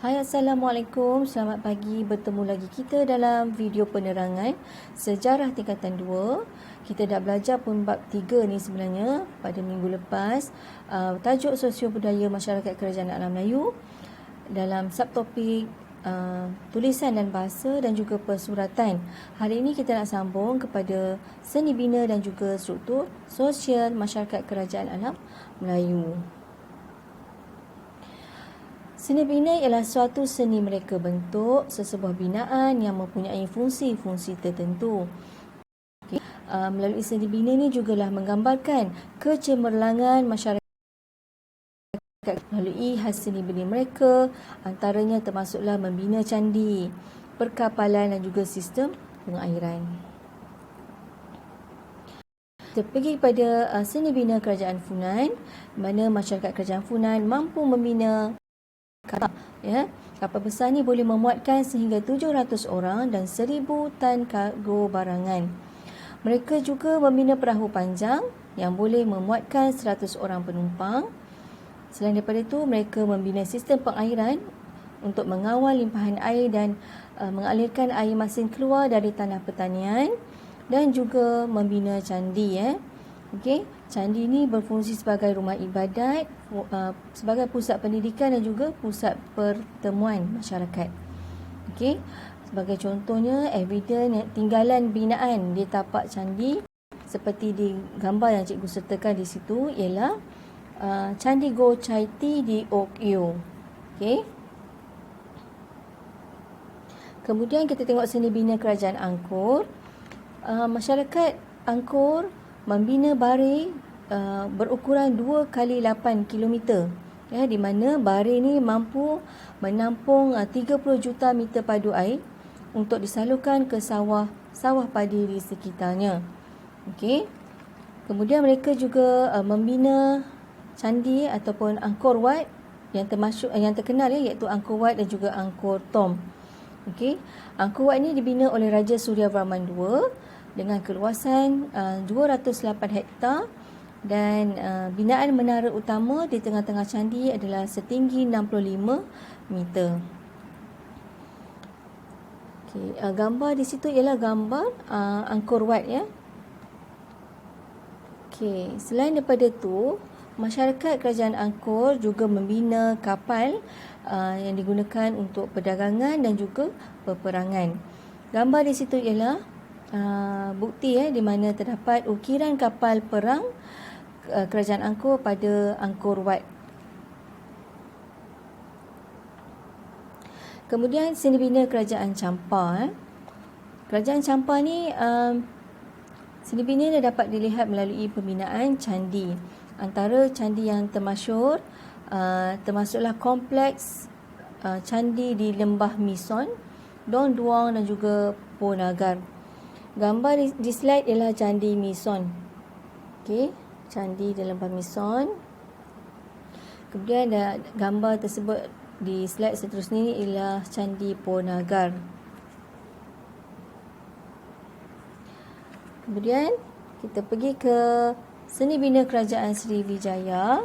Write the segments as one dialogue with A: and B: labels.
A: Hai, Assalamualaikum. Selamat pagi. Bertemu lagi kita dalam video penerangan sejarah tingkatan 2. Kita dah belajar pun bab 3 ni sebenarnya pada minggu lepas. Tajuk sosio budaya masyarakat kerajaan alam Melayu dalam subtopik tulisan dan bahasa dan juga persuratan. Hari ini kita nak sambung kepada seni bina dan juga struktur sosial masyarakat kerajaan alam Melayu. Seni bina ialah suatu seni mereka bentuk sesebuah binaan yang mempunyai fungsi-fungsi tertentu. Melalui seni bina ini jugalah menggambarkan kecemerlangan masyarakat melalui hasil seni bina mereka, antaranya termasuklah membina candi, perkapalan dan juga sistem pengairan. Kita pergi kepada seni bina kerajaan Funan, mana masyarakat kerajaan Funan mampu membina kapal. Kapal besar ni boleh memuatkan sehingga 700 orang dan 1000 tan kargo barangan. Mereka juga membina perahu panjang yang boleh memuatkan 100 orang penumpang. Selain daripada itu, mereka membina sistem pengairan untuk mengawal limpahan air dan mengalirkan air masin keluar dari tanah pertanian, dan juga membina candi. Candi ini berfungsi sebagai rumah ibadat, sebagai pusat pendidikan dan juga pusat pertemuan masyarakat. Sebagai contohnya, eviden tinggalan binaan di tapak candi seperti di gambar yang cikgu sertakan di situ ialah Candi Go Chai Ti di Okyo. Kemudian kita tengok seni bina kerajaan Angkor. Masyarakat Angkor membina bari berukuran 2 kali 8 km, di mana bari ni mampu menampung 30 juta meter padu air untuk disalurkan ke sawah padi di sekitarnya. Kemudian mereka juga membina candi ataupun Angkor Wat yang terkenal, iaitu Angkor Wat dan juga Angkor Thom. Angkor Wat ni dibina oleh Raja Suryavarman II dengan keluasan 208 hektar, dan binaan menara utama di tengah-tengah candi adalah setinggi 65 meter. Gambar di situ ialah gambar Angkor Wat. Selain daripada itu, masyarakat kerajaan Angkor juga membina kapal yang digunakan untuk perdagangan dan juga peperangan. Gambar di situ ialah bukti di mana terdapat ukiran kapal perang kerajaan Angkor pada Angkor Wat. Kemudian seni bina kerajaan Champa. Kerajaan Champa ni seni bina dapat dilihat melalui pembinaan candi. Antara candi yang termasyhur termasuklah kompleks candi di Lembah Mison, Don Duang dan juga Po Nagar. Gambar di slide ialah Candi Mison. Candi di Lembah Mison. Kemudian ada gambar tersebut di slide seterusnya ialah Candi Po Nagar. Kemudian kita pergi ke seni bina kerajaan Sriwijaya,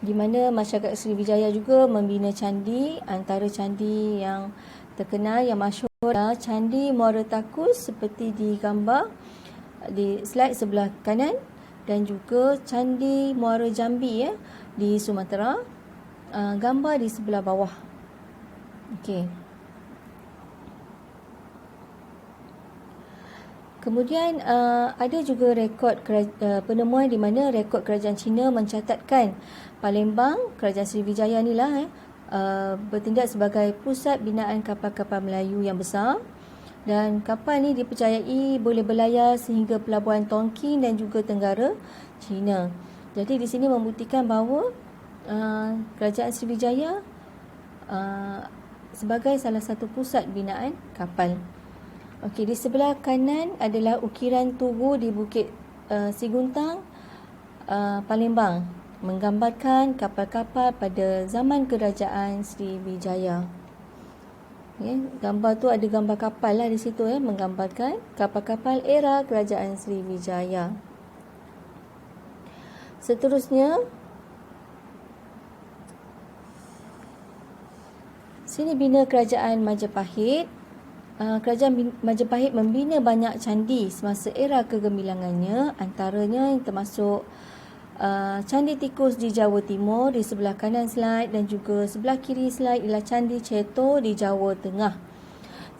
A: di mana masyarakat Sriwijaya juga membina candi. Antara candi yang terkenal yang masyhur adalah Candi Muara Takus seperti di gambar di slide sebelah kanan, dan juga Candi Muara Jambi di Sumatera, gambar di sebelah bawah. Kemudian ada juga rekod penemuan di mana rekod kerajaan Cina mencatatkan Palembang, kerajaan Sriwijaya ni lah bertindak sebagai pusat binaan kapal-kapal Melayu yang besar, dan kapal ni dipercayai boleh berlayar sehingga pelabuhan Tonkin dan juga Tenggara China. Jadi di sini membuktikan bahawa kerajaan Sriwijaya sebagai salah satu pusat binaan kapal. Di sebelah kanan adalah ukiran tugu di Bukit Siguntang, Palembang, menggambarkan kapal-kapal pada zaman kerajaan Sriwijaya. Gambar tu ada gambar kapal di situ, menggambarkan kapal-kapal era kerajaan Sriwijaya. Seterusnya Seni bina Kerajaan Majapahit. Kerajaan Majapahit membina banyak candi semasa era kegemilangannya, antaranya yang termasuk Candi Tikus di Jawa Timur di sebelah kanan slide dan juga sebelah kiri slide ialah Candi Ceto di Jawa Tengah.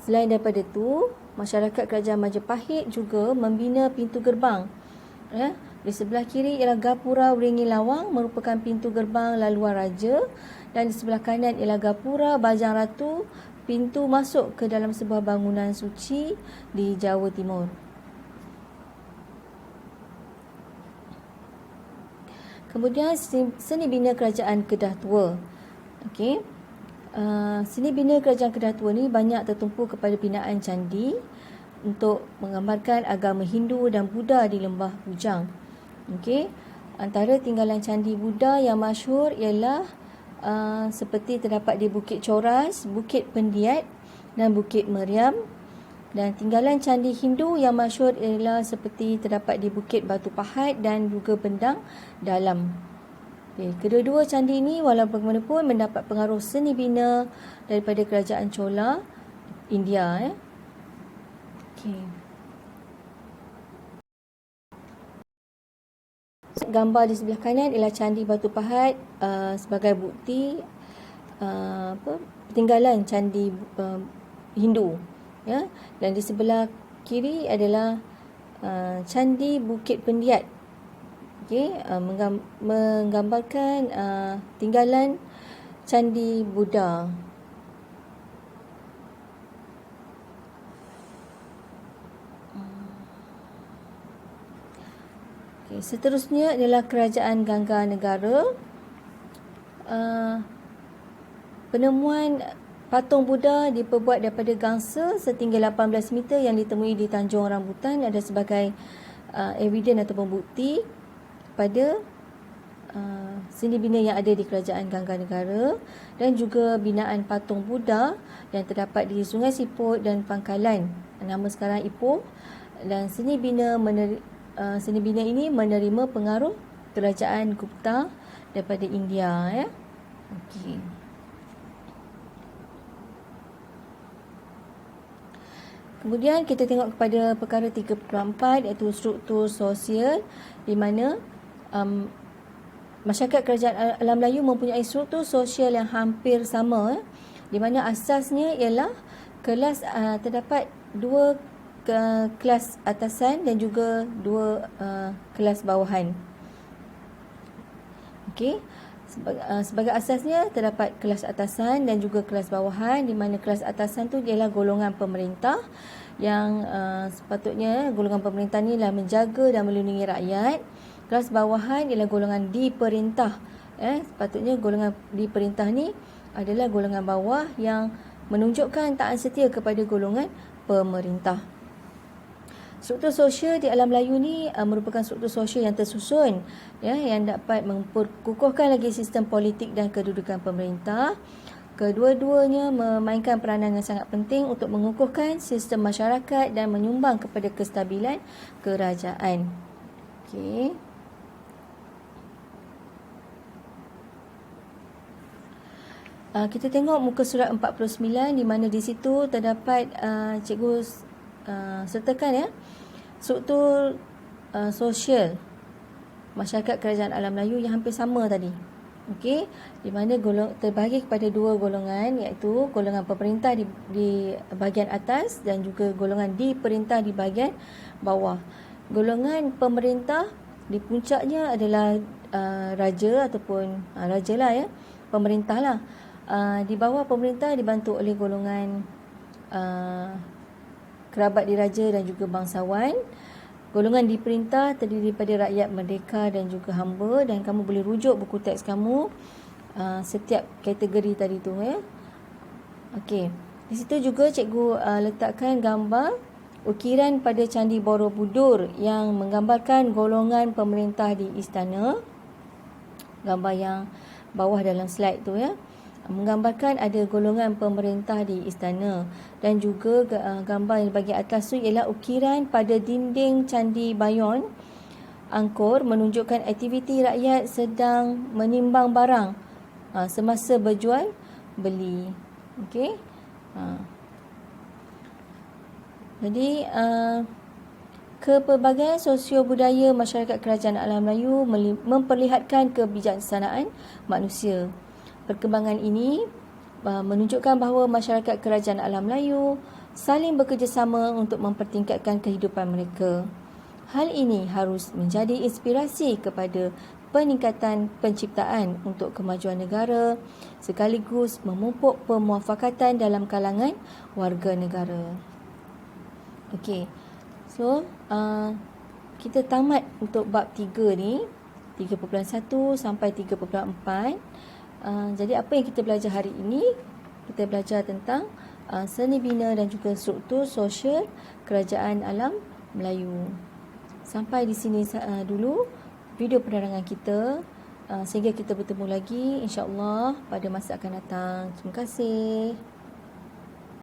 A: Selain daripada itu, masyarakat Kerajaan Majapahit juga membina pintu gerbang. Di sebelah kiri ialah Gapura Wringi Lawang merupakan pintu gerbang laluan raja, dan di sebelah kanan ialah Gapura Bajang Ratu, pintu masuk ke dalam sebuah bangunan suci di Jawa Timur. Kemudian seni bina Kerajaan Kedah Tua. Okey. Seni bina Kerajaan Kedah Tua ni banyak tertumpu kepada binaan candi untuk menggambarkan agama Hindu dan Buddha di Lembah Bujang. Okey. Antara tinggalan candi Buddha yang masyhur ialah seperti terdapat di Bukit Coras, Bukit Pendiat dan Bukit Meriam. Dan tinggalan candi Hindu yang masyhur ialah seperti terdapat di Bukit Batu Pahat dan juga Bendang Dalam. Kedua-dua candi ini walaupun bagaimanapun mendapat pengaruh seni bina daripada Kerajaan Chola India. Gambar di sebelah kanan ialah Candi Batu Pahat sebagai bukti peninggalan candi Hindu, ya. Dan di sebelah kiri adalah Candi Bukit Pendiat, menggambarkan tinggalan candi Buddha. Seterusnya adalah Kerajaan Gangga Negara. Penemuan patung Buddha diperbuat daripada gangsa setinggi 18 meter yang ditemui di Tanjung Rambutan ada sebagai evidence ataupun bukti pada seni bina yang ada di Kerajaan Gangga Negara, dan juga binaan patung Buddha yang terdapat di Sungai Siput dan Pangkalan, nama sekarang Ipoh. Dan seni bina ini menerima pengaruh Kerajaan Gupta daripada India, ya. Okey. Kemudian kita tengok kepada perkara 3.4 iaitu struktur sosial, di mana masyarakat Kerajaan Alam Melayu mempunyai struktur sosial yang hampir sama, di mana asasnya ialah kelas terdapat dua kelas atasan dan juga dua kelas bawahan. Okey. Sebagai asasnya terdapat kelas atasan dan juga kelas bawahan, di mana kelas atasan tu ialah golongan pemerintah yang sepatutnya golongan pemerintah ni lah menjaga dan melindungi rakyat. Kelas bawahan ialah golongan diperintah. Sepatutnya golongan diperintah ni adalah golongan bawah yang menunjukkan taat setia kepada golongan pemerintah. Struktur sosial di alam Melayu ni merupakan struktur sosial yang tersusun, ya, yang dapat memperkukuhkan lagi sistem politik dan kedudukan pemerintah. Kedua-duanya memainkan peranan yang sangat penting untuk mengukuhkan sistem masyarakat dan menyumbang kepada kestabilan kerajaan. Okey. Kita tengok muka surat 49, di mana di situ terdapat cikgu sertakan, ya, struktur sosial masyarakat Kerajaan Alam Melayu yang hampir sama tadi. Okey, di mana terbahagi kepada dua golongan, iaitu golongan pemerintah di bahagian atas dan juga golongan diperintah di bahagian bawah. Golongan pemerintah di puncaknya adalah raja ataupun raja lah, ya, pemerintah lah. Di bawah pemerintah dibantu oleh golongan kerabat diraja dan juga bangsawan. Golongan diperintah terdiri daripada rakyat merdeka dan juga hamba, dan kamu boleh rujuk buku teks kamu setiap kategori tadi tu, ya. Okey. Di situ juga cikgu letakkan gambar ukiran pada Candi Borobudur yang menggambarkan golongan pemerintah di istana. Gambar yang bawah dalam slide tu, ya, menggambarkan ada golongan pemerintah di istana. Dan juga gambar yang bahagian atas tu ialah ukiran pada dinding Candi Bayon Angkor, menunjukkan aktiviti rakyat sedang menimbang barang semasa berjual beli. Okey. Jadi kepelbagaian sosio-budaya masyarakat kerajaan alam Melayu memperlihatkan kebijaksanaan manusia. Perkembangan ini menunjukkan bahawa masyarakat kerajaan alam Melayu saling bekerjasama untuk mempertingkatkan kehidupan mereka. Hal ini harus menjadi inspirasi kepada peningkatan penciptaan untuk kemajuan negara sekaligus memupuk pemuafakatan dalam kalangan warga negara. Okey. So, kita tamat untuk bab 3 ni, 3.1 sampai 3.4. Jadi apa yang kita belajar hari ini? Kita belajar tentang seni bina dan juga struktur sosial kerajaan alam Melayu. Sampai di sini dulu video penerangan kita. Sehingga kita bertemu lagi insya-Allah pada masa akan datang. Terima kasih.